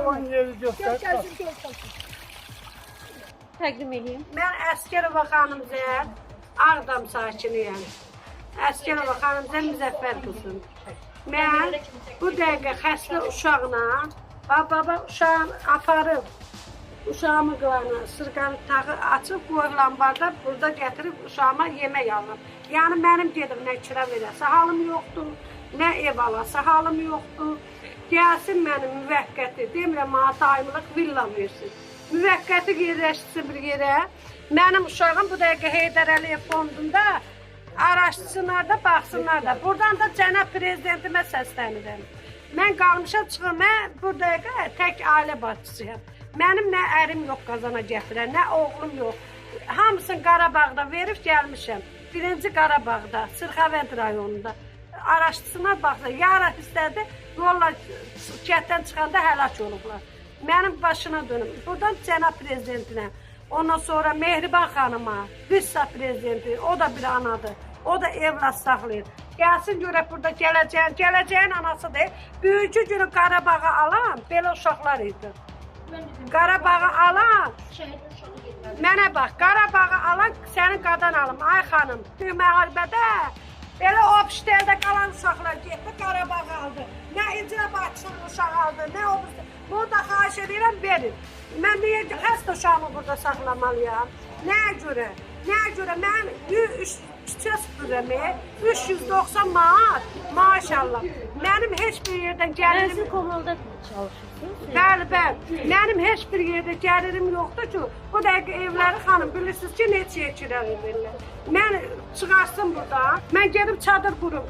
Onun yeri göster. Təqdim edeyim. Mən Əsgərova xanım Zəhər, Ağdam sakiniyəm. Əsgərova xanım Zəhər Müzəffər qızım. Mən bu dəqiqə xəstə uşaqla, baba uşağın aparıb, uşağımı qılanı, sırqanı tağı açıb, qoyulan barda burada gətirib uşağıma yemək alım. Yəni mənim dedim, nə kira verəsə halım yoxdur, nə ev alasa halım yoxdur. Gəlsin mənim müvəqqəti, demirəm, daimlıq villam versin. Müvəqqəti yerləşsin bir yerə. Mənim uşağım bu dəqiqə Heydər Əliyev fondunda araşdırsınlar da, baxsınlar da. Buradan da cənab prezidentimə səslənirəm. Mən qalmışam çıxım, mən bu dəqiqə tək ailə başçısıyam. Mənim nə ərim yox Qazana gətirən, nə oğlum yox. Hamısını Qarabağda verib gəlmişəm. Birinci Qarabağda, Sırxavənd rayonunda. Araşdırsınlar, baxsınlar. Yara hissədə yolla kənddən çıxanda həlak olublar. Mənim başına dönüm. Buradan cənab prezidentinə, ondan sonra Mehriban xanıma, Qıssa prezidenti, o da bir anadır. O da evlat saxlayır. Gəlsin görək burada gələcəyin anası deyil. Büyücü günü Qarabağı alan belə uşaqlar idi. Qarabağı alan, mənə bax, Qarabağı alan sənin qadan alım, ay xanım. Müharibədə belə obşteldə qalan uşaqlar getdi, Qarabağı aldı. Nə icra başçının uşağı aldı, nə obştel. Bunu da xahiş edirəm, verin. Mən niyə xəstə uşağımı burada saxlamalıyam? Nəyə görə? Nəyə görə? Mən küçə süpürəmi 390 manat maşallah. Mənim heç bir yerdən gəlirim. Siz kommunalda çalışırsınız? Bəli, bəli. Mənim heç bir yerdə gəlirim yoxdur ki, bu dəqiqə evləri xanım bilirsiniz ki, neçəyə kira verirlər. Mən çıxarsın buradan, mən gedib çadır qurum.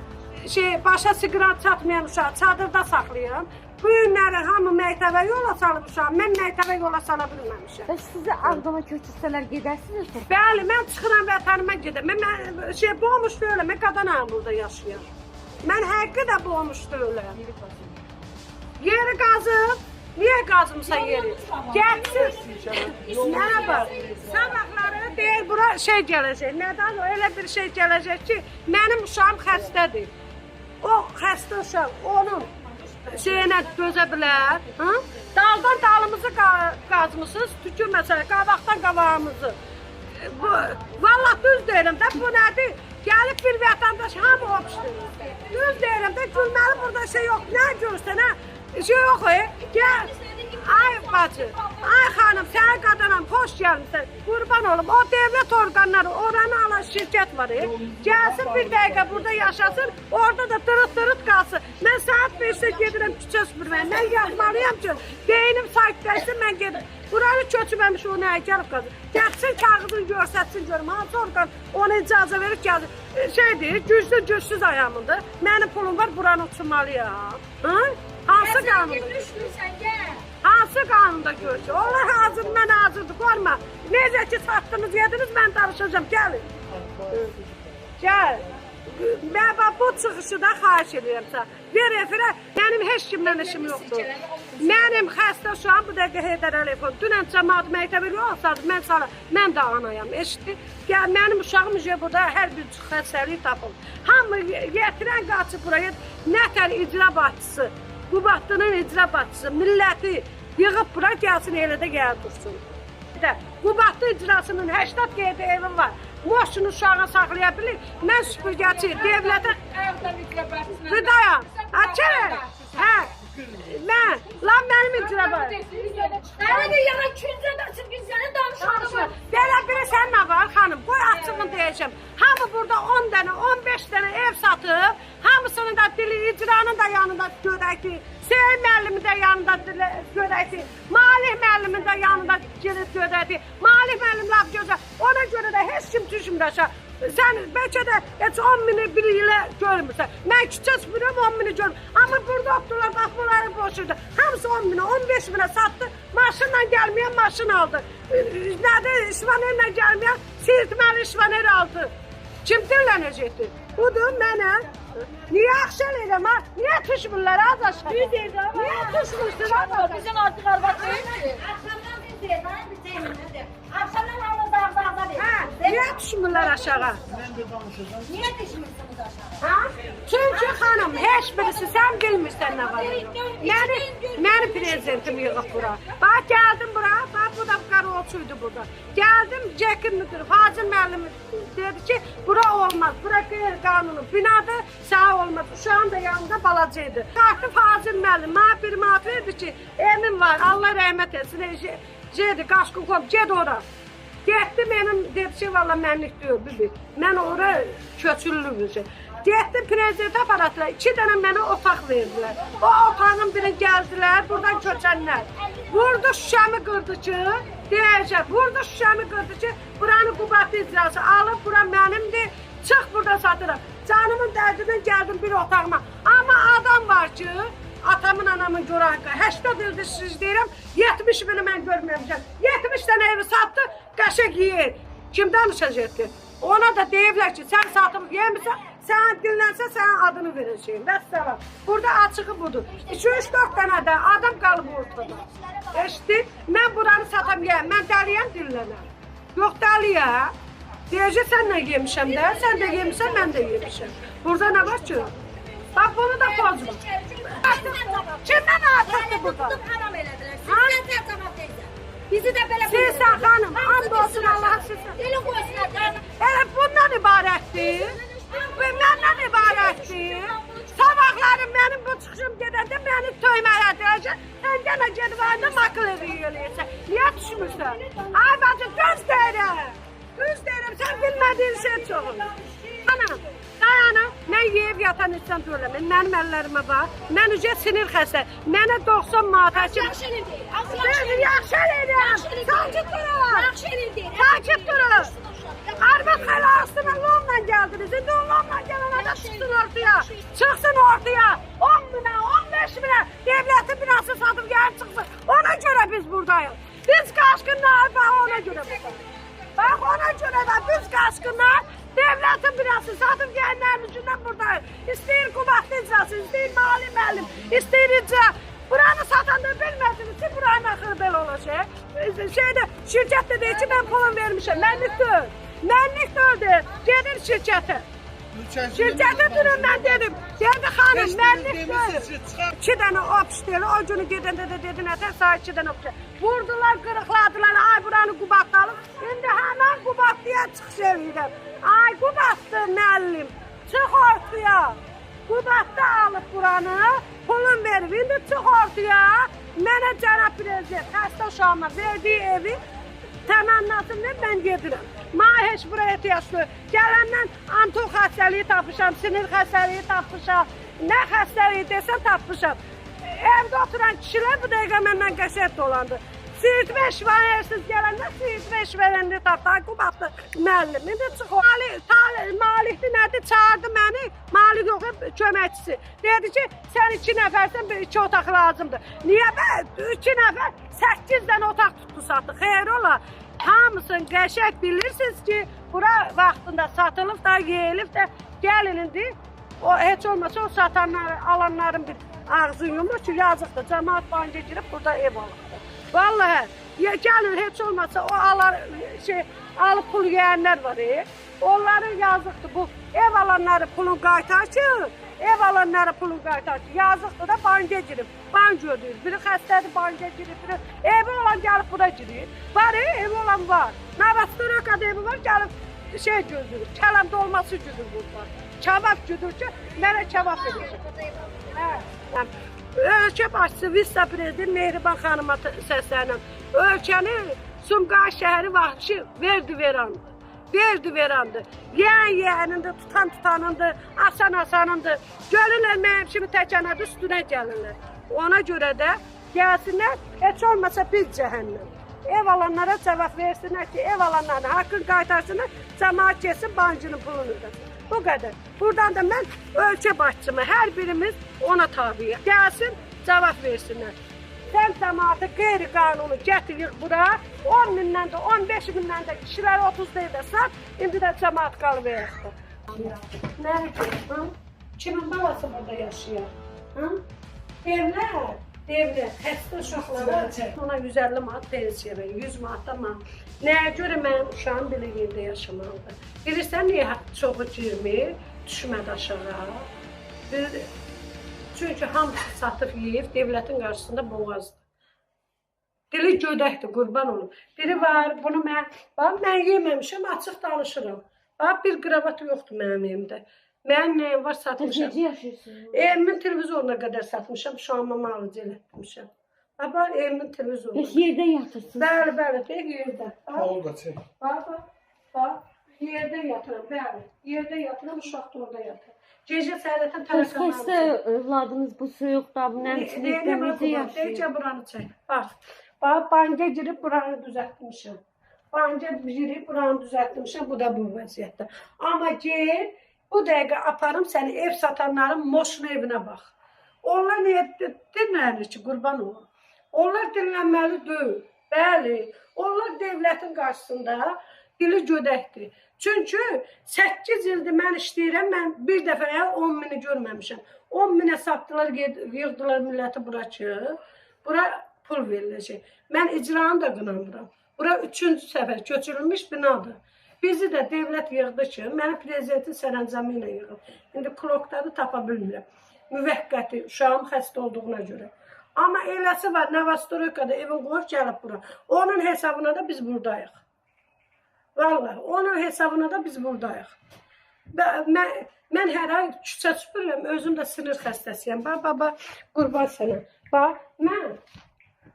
Başa siqaret çatmayan uşağı çadırda saxlayıram. Bu günləri hamı məktəbə yola salıb uşaq, mən məktəbə yola sala bilməmişəm. Bəs sizi Ağdama köçürsələr gedərsiniz? Bəli, mən çıxıram vətənimə gedəm. Mən boğmuş deyiləm, mən Qadanağım burada yaşayıram. Mən həqqi də boğmuş deyiləm. Yeri qazıb, niyə qazımsa yeri? Gəlsin. Mənə bax, sabahları deyir, bura gələcək. Nədən o? Elə bir şey gələcək ki, mənim uşağım xəstədir. O xəstə uşaq, onun şeyinə dözə bilər. Daldan dalımızı qazmışsınız, tükürməsələ, qabaqdan qabağımızı. Valla düz deyirəm də, bu nədir? Gəlib bir vətəndaş hamı obşdur. Düz deyirəm də, gülməli burada şey yox. Nə görsən, hə? Şey yox, gəl. Ay bacı, ay xanım, sənə qadanam, xoş gəlmişsən. Qurban olum, o devlet orqanları, oranı alan şirkət var. Gəlsin bir dəqiqə burada yaşasın, orada da dırıt qalsın. Mən saat 5-də gedirəm küçə süpürməyə. Mən yaxmalıyam ki, beynim sakitləşsin, mən gedim. Buranı köçməmiş o nəyə gəlib qazın. Gəlsin kağıdını görsətsin görüm, hansı orqan ona icazə verir gəlsin. Şeydir, gücsüz ayağımındır. Mənim pulum var, buranı uçurmalıyam. Hansı qanundur? Hansı qanunda görüşür? Onlar hazır, mən hazırdır, qorma. Necə ki satdınız, yediniz, mən danışacağım, gəlin. Gəl. Mən bu çıxışı da xahiş edirəm sən. Ver efirə, mənim heç kimlə işim yoxdur. Mənim xəstə uşağım bu dəqiqə Heydər Əliyev. Dünən cəmaat məktəbi yoxsadı, mən də anayam, eşitdi. Mənim uşağım burada hər bir xəstəlik tapılır. Hamı yetirən qaçıb buraya, nətər icra başçısı, Qubadlının icra başçısı, milləti yığıb bura gəlsin, elə də gəl dursun. Qubadlı icrasının 80 qeydə evi var. Moşun uşağı saxlaya bilir. Mən süpürgəçi, devlətə... Qıdayam, açılır. Hə, mən, lan mənim icra var. Hələ yana küncədə çıxın, səni danışanım. Belə biri sən nə var, xanım? Qoy açığını deyəcəm. Hamı burada 10 dənə, 15 dənə ev satıb, hamısının da dili icranın da yanında görək ki, Seyir müəllimin də yanında görək ki, Malih müəllimin də yanında görək ki, Malih müəllim laf gözəl. Ona görə də heç kim düşmür aşağı. Sən bəlkə də heç 10 mini bir ilə görmürsən. Mən küçə süpürəm 10 mini görürüm. Amma burada oturdular, bax bunları boşurdu. Hamısı 10 mini, 15 minə satdı. Maşınla gəlməyən maşın aldı. Nədir, İşvanerlə gəlməyən sirtməli İşvaner aldı. Kim dinlənəcəkdir? Budur mənə. Niyə axşam edirəm ha? Niyə düşmürlər az aşağı? Düz deyirdi ama. Niyə düşmürsün? Bizim artıq arvad deyil ki. Akşamdan biz deyirdi, biz deyilmədir. Akşamdan hamı dağda deyil. Niye düşmürlər aşağı? Niye düşmüyorsunuz aşağı? Ha? Çünkü hanım, heç birisi sen bilmirsən ne var. Məni prezidentim yığıb bura. Bak geldim bura, bak bu da qarolçuydu burada. Geldim, Cekin müdürü, Fazıl müəllim dedi ki, bura olmaz, bura qeyri-qanuni binadır, sağ olmaz. Şu anda yanında balacaydı. Qalxdı Fazıl müəllim, mənə bir maat verdi ki, emin var, Allah rəhmət etsin, şeydi, qaşqı qop, ged ora. Getdi mənim, dedi ki, valla mənlik deyil, bibi. Mən ora köçürülürüm. Getdi prezident aparatlar, 2 dənə mənə otaq verdilər. O otağın birini gəldilər, buradan köçənlər. Vurdu şüşəmi qırdı ki, deyəcək, vurdu şüşəmi qırdı ki, buranın Qubatlı icrası alıb, bura mənimdir, çıx buradan satıram. Canımın dərdindən gəldim bir otağıma. Amma adam var ki, atamın, anamın görənkə, 80 ildir siz deyirəm, 70 bini mən görməmişəm. 70 dənə evi satdı, qəşək yiyir. Kim danışacaqdır? Ona da deyiblər ki, sən satıb yemirsən, sən dinlənsə sənin adını verəcəyim. Vəssalam. Burada açığı budur. 2-3-4 dənə də adam qalıb ortada. Eşitdir, mən buranı satam yiyəm, mən dəliyəm dinlənəm. Yox dəliyəm. Deyəcək, sən nə yemişəm də, sən də yemişsən, mən də yemişəm. Burada nə var ki? Bak bunu da pozma. Kimden artıqdır burada? Haram elədilər. Sizdən cavab verin. Bizi də belə Sizsən xanım, and olsun Allah'a sizsən. Elin qoysunlar. Elə bundan ibarətdir. Məndən ibarətdir. Sabahları mənim bu çıxışım gedəndə məni töymələdəcək. Sən gənə gedib ayda makıl evi yiyələyirsən. Niyə düşmürsən? Ay bacı, düz deyirəm. Düz deyirəm, sən bilmədiyin şey çoxun. Anam, dayanım, mən yeyib yatan içsən törləməm. Mənim əllərimə bax. Mən ücə sinir xəstə. Mənə 90 manat həkim. Yaxşı eləyir. Yaxşı eləyirəm. Sakit durun. Yaxşı eləyir. Sakit durun. Arvad xələ astına lomla gəldiniz. İndi o lomla gələnə də çıxsın ortaya. Çıxsın ortaya. 10 minə, 15 minə devlətin binası satıb gəlib çıxsın. Ona görə biz buradayıq. Biz qaşqınlar, bax ona görə buradayıq. Bax ona görə də biz qaşqınlar devlətin binası satıb gələnlərin üçündən buradayıq. İstəyir Qubatlı icrası, istəyir Mali müəllim, istəyir icra. Buranı satanda bilmədiniz ki, buranın axırı belə olacaq. Şirkət də deyir ki, mən pulun vermişəm. Mənlik deyil. Mənlik deyil. Gedir şirkətə. Şirkətə durun, mən dedim. Dedi xanım, mənlik deyil. 2 dənə opş deyil. O günü gedəndə də dedi, nətər sağ 2 dənə opş. Vurdular, qırıqladılar. Ay, buranı Qubatlı alıb. İndi həmən Qubatlıya çıxış edirəm. Ay, Qubatlı müəllim, çıx ortaya. Qubatlı alıb buranı, pulun verib. İndi çıx ortaya. Mənə cənab prezident, xəstə uşağıma verdiyi evi təmənnasını ver, mən gedirəm. Mənə heç buraya ehtiyac yox. Gələndən anton xəstəliyi tapmışam, sinir xəstəliyi tapmışam. Nə xəstəliyi desən tapmışam. Evdə oturan kişilər bu dəqiqə məndən qəşət dolandı. Siirt və şifaniyəsiz gələndə siirt və şifaniyəsini tapdı. Ay, Qubatlı müəllim. İndi çıx. Malikli nədir? Çağırdı məni. Malik yox, köməkçisi. Dedi ki, sən 2 nəfərsən, 2 otaq lazımdır. Niyə bə? 2 nəfər 8 dənə otaq tutdu satdı. Xeyr ola. Hamısını qəşək bilirsiniz ki, bura vaxtında satılıb da, yeyilib də, gəlin indi. O heç olmasa o satanları, alanların bir ağzı yumur ki, yazıqdır. Cəmaat banca girib burada ev alır. Vallahi, gəlin heç olmasa o alıb pul yeyənlər var. Onların yazıqdır bu. Ev alanları pulun qaytar ki, ev alanları pulun qaytar ki, yazıqdır da banca girib. Banca ödür. Biri xəstədir, banca girib. Biri evi olan gəlib bura girir. Var, evi olan var. Navastoraka evi var, gəlib gözürür. Kələm dolması güdür burada. Kebab güdür ki, mənə kebab edəcək. Ölkə başçısı vitse-prezident Mehriban xanıma səslənəm. Ölkənin Sumqayıt şəhəri vahşi verdi-verandır. Verdi-verandır. Yeyən-yeyənindir, tutan-tutanındır, asan-asanındır. Gəlirlər mənim kimi təkənədir, üstünə gəlirlər. Ona görə də gəlsinlər, heç olmasa biz cəhənnəm. Ev alanlara cavab versinlər ki, ev alanlarına haqqını qaytarsınlar, cəmaat geçsin, bancının pulunu ödəsin. Bu qədər. Buradan da mən ölkə başçımı, hər birimiz ona tabiyik. Gəlsin, cavab versinlər. Sən cəmaatı qeyri-qanunu gətirir bura, 10 mindən də, 15 mindən də kişiləri 30 deyil sat, indi də cəmaat qalıb ayaqda. Nə? Kimin balası burada yaşayır? Evlər. Devlet, xəstə uşaqlara ona 150 manat pensiya verir, 100 manat da manat. Nəyə görə mən uşağım belə yerdə yaşamalıdır? Bilirsən niyə çoxu girmir, düşmədi aşağı? Çünki hamısı satıb yeyib, devlətin qarşısında boğazdır. Dili gödəkdir, qurban olum. Biri var, bunu mən yeməmişəm, açıq danışıram. Bir qravat yoxdur mənim evimdə. Mənim nəyim var satmışam. Necə yaşayırsınız? Evimin televizoruna qədər satmışam, uşağıma malıcı elətmişəm. Evimin televizoruna. Heç yerdə yatırsınız? Bəli, yerdə. Oğul da çək. Yerdə yatıram, bəli. Yerdə yatıram, uşaq da orada yatır. Gecə səhərətən Öz tələsəm xəstə övladınız bu soyuqda, bu nəmçilikdə necə yaşayır? Necə buranı çək. Bax, banca girib buranı düzəltmişəm. Banca girib buranı düzəltmişəm, bu da bu vəziyyətdə. Amma gel, bu dəqiqə aparım səni ev satanların moşun evinə bax. Onlar niyə dinlənir ki, qurban olun? Onlar dinlənməli deyil. Bəli, onlar devlətin qarşısında dili gödəkdir. Çünki 8 ildir mən işləyirəm, mən bir dəfəyə 10 mini görməmişəm. 10 minə satdılar, yığdılar milləti bura ki, bura pul veriləcək. Mən icranı da qınamıram. Bura 3-cü səfər köçürülmüş binadır. Bizi də devlət yığdı ki, məni prezidentin sərəncamı ilə yığıb. İndi klokları tapa bilmirəm. Müvəqqəti, uşağım xəstə olduğuna görə. Amma eləsi var, Novostroykada evin qoyub gəlib bura. Onun hesabına da biz buradayıq. Vallahi, onun hesabına da biz buradayıq. Mən hər ay küçə süpürürəm, özüm də sinir xəstəsiyəm. Baba, qurban sənə.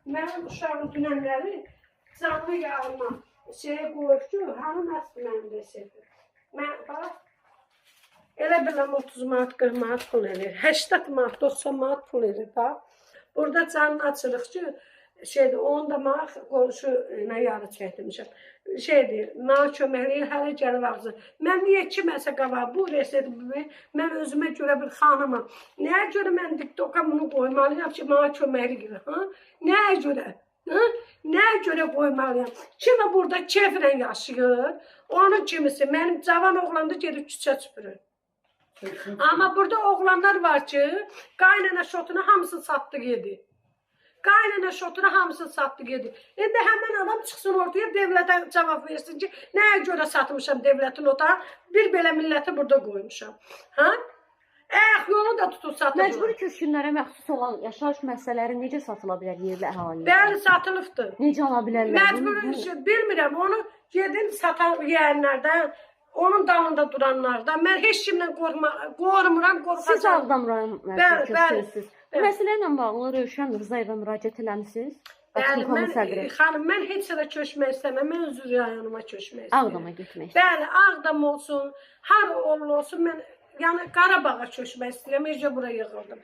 Mənim uşağım dünəmləri canlı yağma qoyub ki, hanım əsli mənim desədir. Elə biləm 30 manat, 40 manat pul edir. 80 manat, 90 manat pul edir. Burada canını açırıq ki, onu da mənə qonşu ilə yarı çəkdirmişəm. Mənə köməkliyir, hələ gəlib ağzı. Mən niyə kiməsə qabaq, bu reseptimi mən özümə görə bir xanımam. Nəyə görə mən diktoka bunu qoymalıyam ki, mənə köməkliyir? Nəyə görə? Nəyə görə qoymalıyam? Kimi burada keyflə yaşayır, onun kimisi, mənim cavan oğlan da gedib küçə süpürür. Amma burada oğlanlar var ki, qaynana şotuna hamısını satdı yedi. Qaynana şotuna hamısını satdı yedi. İndi həmən adam çıxsın ortaya, devlətə cavab versin ki, nəyə görə satmışam devlətin otağı, bir belə milləti burada qoymuşam. Yolu da tutub satılır. Məcburi köçkünlərə məxsus olan yaşayış məsələləri necə satıla bilər yerli əhaliyə? Bəli, satılıbdır. Necə ala bilərlər? Məcburi, bilmirəm, onu gedin satan yiyənlərdən, onun dalında duranlardan. Mən heç kimlə qorumuram, qorxacam. Siz Ağdam rayon köçkünsünüz. Bu məsələ ilə bağlı Rövşən Rızayeva müraciət eləmisiniz? Bəli, xanım, mən heç yerə köçmək istəməm, mən öz rayonuma köçmək istəyirəm. Ağdama getmək istəyirəm. Bəli, Ağdam olsun, har olsun, mən yəni Qarabağa köçmək istəyirəm, necə bura yığıldım.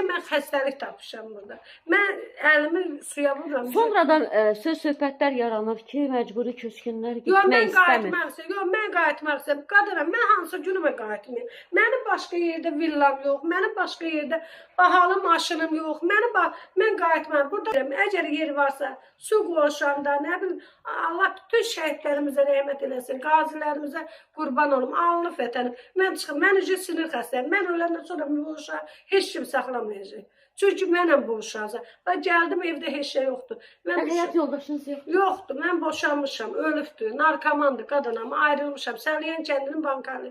Mən xəstəlik tapmışam burada. Mən əlimi suya vururam. Sonradan söz-söhbətlər yaranır ki, məcburi köçkünlər getmək istəmir. Yox, mən qayıtmaq istəyirəm. Qadınam, mən hansı günümə qayıtmayayım? Mənim başqa yerdə villam yox, mənim başqa yerdə bahalı maşınım yox. Mən qayıtmayayım. Burada əgər yer varsa, su qoşanda, nə bilim, Allah bütün şəhidlərimizə rəhmət eləsin, qazilərimizə qurban olum, Allah vətənim. Mən çıxım, mən sinir xəstəyəm. Mən öləndən sonra bu uşağı heç kim saxlamayacaq. Çünki mənəm bu uşağı. Gəldim, evdə heç şey yoxdur. Həyat yoldaşınız yoxdur? Yoxdur, mən boşanmışam, ölübdür, narkomandır, qadınam, ayrılmışam. Səliyən kəndinin bankarlı.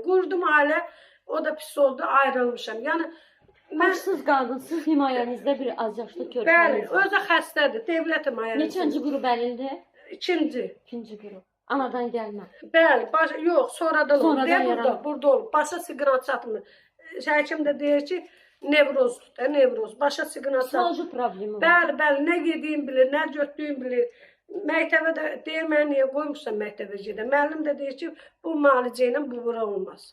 Qurdum ailə, o da pis oldu, ayrılmışam. Yəni, Başsız qadınsız himayənizdə bir azyaşlı körpəniz var. Bəli, özü xəstədir, devlət himayənizdə. Neçənci qrup əlində? İkinci qrup. Anadan gəlmə. Bəli, yox, sonradan olub. Burada olub. Başa siqnat çatmır. Həkim də deyir ki, nevrozdur da, nevroz. Başa siqnat çatmır. Psixoloji problemi var. Bəli, nə yediyim bilir, nə götdüyüm bilir. Məktəbə də deyir, mən niyə qoymuşsam məktəbə gedə. Müəllim də deyir ki, bu müalicə ilə bu bura olmaz.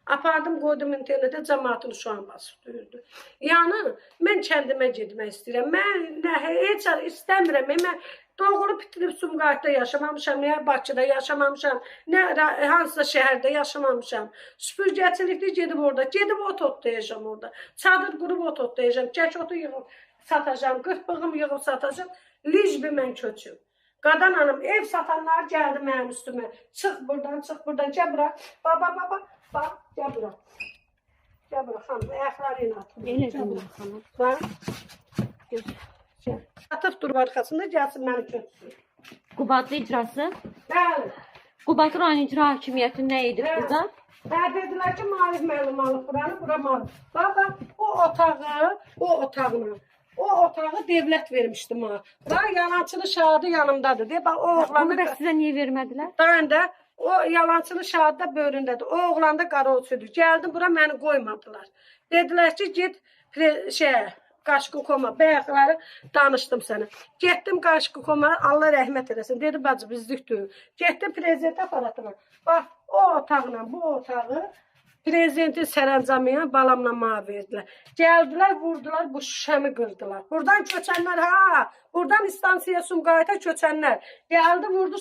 Apardım, qoydum internetə, cəmaatın uşağın basıb duyurdu. Yəni, mən kəndimə getmək istəyirəm. Mən heç istəmirəm. Mən doğulub bitirib Sumqayıtda yaşamamışam, nə Bakıda yaşamamışam, nə hansısa şəhərdə yaşamamışam. Süpürgəçilikdə gedib orada, gedib ot otlayacam orada. Çadır qurub ot otlayacam, kək otu yığıb satacam, qırpığım yığıb satacam. Licbi mən köçüm. Qadan hanım, ev satanlar gəldi mənim üstümə. Çıx buradan, gəl bura. Baba. Bax, gəl bura xanım, ayaqları ilə atın. Elə demir xanım. Bax, Atıb durub arxasında gəlsin məni köçsün. Qubadlı icrası. Bəli. Qubadlı rayon icra hakimiyyəti nə edib burada? Dedilər ki, Malif müəllim alıb buranı, bura Malif. Baba, o otağını, o otağı devlət vermişdi mənə. Bax, yalançılı şahidi yanımdadır. Deyib, o oğlanı... Bunu da sizə niyə vermədilər? Daha o yalançılı şahid də böyründədir. O oğlan da qara olsaydı. Gəldim bura, məni qoymadılar. Dedilər ki, get Qaşqukoma, bəyəkləri danışdım sənə. Getdim Qaşqukoma, Allah rəhmət eləsin. Dedi, bacı, bizlikdir. Getdim prezident aparatına. Bax, o otaqla bu otağı prezidentin sərəncamına balamla mənə verdilər. Gəldilər, vurdular, bu şüşəmi qırdılar. Buradan köçənlər, buradan istansiya Sumqayıta köçənlər. Gəldi, vurdu,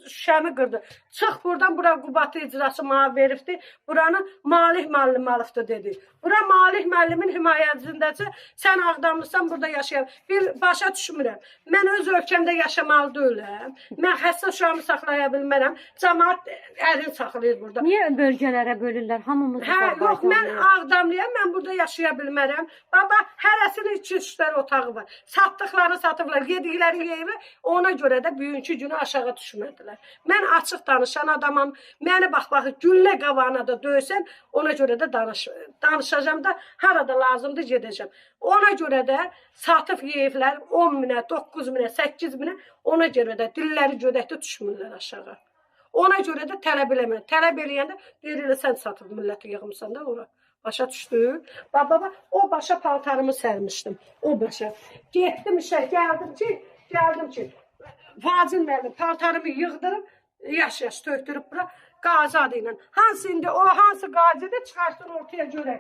şüşəmi qırdı. Çıx buradan, bura Qubadlı icrası mənə veribdi. Buranı Malih müəllim alıbdı, dedi. Bura Malih müəllimin himayəsindəcə, sən Ağdamlısan, burada yaşayam. Bir başa düşmürəm. Mən öz ölkəmdə yaşamalı deyiləm. Mən xəstə uşağımı saxlaya bilmərəm. Cəmaat ərin saxlayır burada. Niyə bölgələrə bölürlər? Hamımızı Yox, mən Ağdamlıyam, mən burada yaşaya bilmərəm. Baba, hərəsinin 2-3 otağı var. Satdıqları satıblar, yedikləri yeyivi, ona görə də bugünkü günü aşağı düşmədilər. Mən açıq danışan adamam. Məni bax, güllə qavağına da döysən, ona görə də danışacağım da, harada lazımdır gedəcəm. Ona görə də satıb yeyivlər 10 minə, 9 minə, 8 minə, ona görə də dilləri gödəkdə düşmürlər aşağı. Ona görə də tələb eləmir. Tələb eləyəndə deyirlər, sən satıb milləti yığımsan da ora. Başa düşdü. Baba, o başa paltarımı sərmişdim. O başa. Getdim işə, gəldim ki, Fazil müəllim paltarımı yığdırıb, yaş-yaş tökdürüb bura qazi adı ilə. Hansı indi, o hansı qazidir, çıxarsın ortaya görək.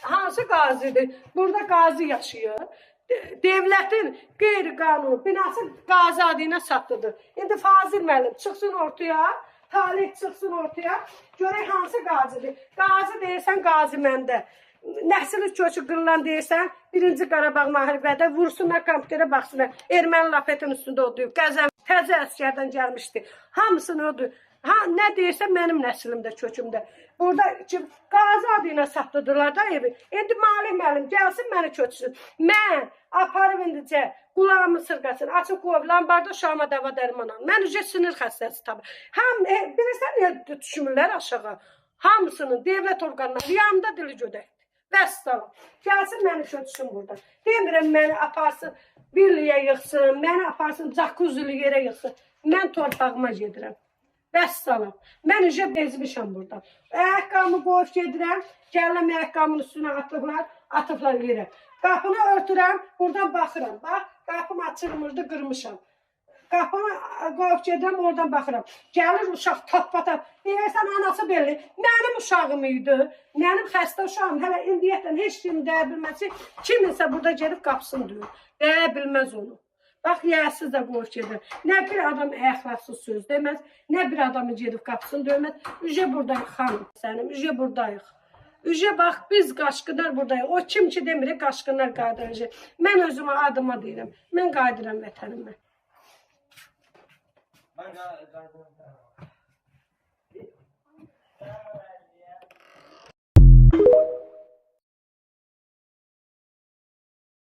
Hansı qazidir? Burada qazi yaşayır. Devlətin qeyri-qanunu binası qazi adı ilə satılıdır. İndi Fazil müəllim çıxsın ortaya, talih çıxsın ortaya, görək hansı qazidir. Qazi deyirsən, qazi məndə. Nəsil köçü qırılan deyirsən, 1-ci Qarabağ müharibədə vursunlar, kompüterə baxsınlar. Erməni lafetin üstündə oduyub, qəzəm, təzə əskərdən gəlmişdi. Hamısını oduyub. Nə deyirsən, mənim nəslimdə, kökümdə. Burada qazi adı ilə satdırdılar da evi. İndi Malih müəllim gəlsin, məni köçsün. Mən aparıb indicə qulağımı sırqasın, açıq qoyub, lambarda uşağıma dava dərman al. Mən ücə sinir xəstəsi tabi. Bilirsən, niyə düşmürlər aşağı? Hamısının devlət orqanları yanında dili gödəkdir. Vəssalam. Gəlsin, məni köçsün burada. Demirəm, məni aparsın, birliyə yıxsın, məni aparsın, cakuzili yerə yıxsın. Mən torpağıma gedirəm. Vəssalam. Mən ücə bezmişəm burada. Ayaqqamı qoyub gedirəm, gələm ayaqqamın üstünə atıblar yerə. Qapını örtürəm, buradan baxıram. Bax, qapım açılmırdı, qırmışam. Qapını qoyub gedirəm, oradan baxıram. Gəlir uşaq tap-patap. Deyirsən, anası belli. Mənim uşağım idi. Mənim xəstə uşağım. Hələ indiyyətdən heç kim deyə bilməz ki, kiminsə burada gedib qapısını duyur. Deyə bilməz onu. Bax, yəsiz də qoyub gedir. Nə bir adam əxlaqsız söz deməz, nə bir adamı gedib qapısını döyməz. Ücə buradayıq, xanım sənim, ücə buradayıq. Ücə bax, biz qaşqınlar buradayıq. O kim ki demirik, qaşqınlar qayıdıracaq. Mən özümə adıma deyirəm. Mən qayıdıram vətənimə.